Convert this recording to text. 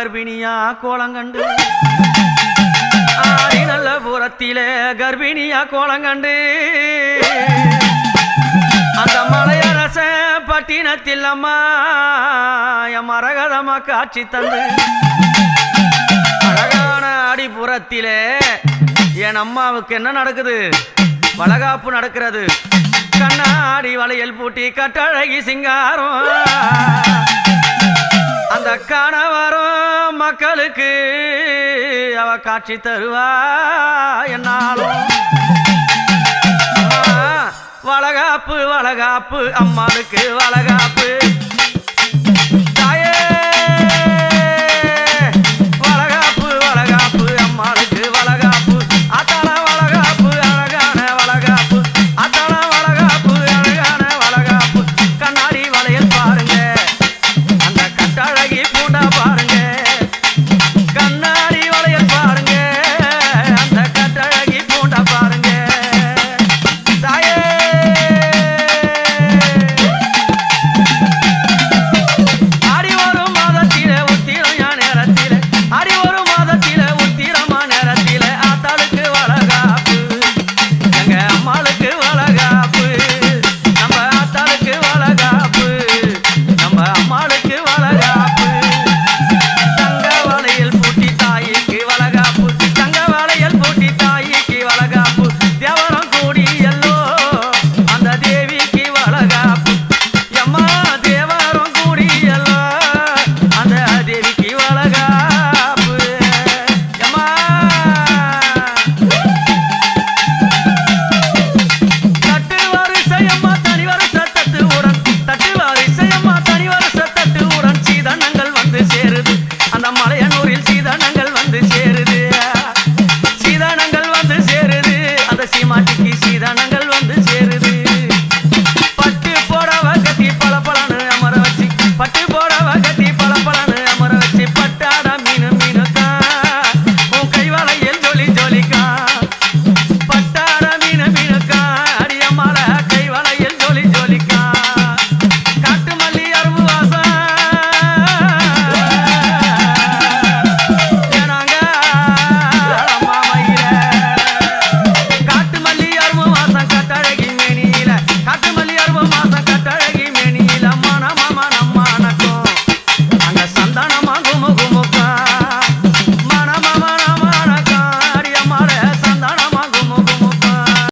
கர்ப்பிணியா கோலங்கண்டு ஆடி நல்ல புறத்திலே கர்ப்பிணியா கோலங்கண்டு அந்த மலையரச பட்டினத்தில் அம்மா என் மரகதமா காட்சி தந்து அழகான அடிப்புறத்திலே என் அம்மாவுக்கு என்ன நடக்குது வளகாப்பு நடக்கிறது கண்ணாடி வளையல் பூட்டி கட்டழகி சிங்காரம் அந்த கணவரும் மக்களுக்கு அவ காட்சி தருவா என்னாலும் வளகாப்பு வளகாப்பு அம்மாளுக்கு வளகாப்பு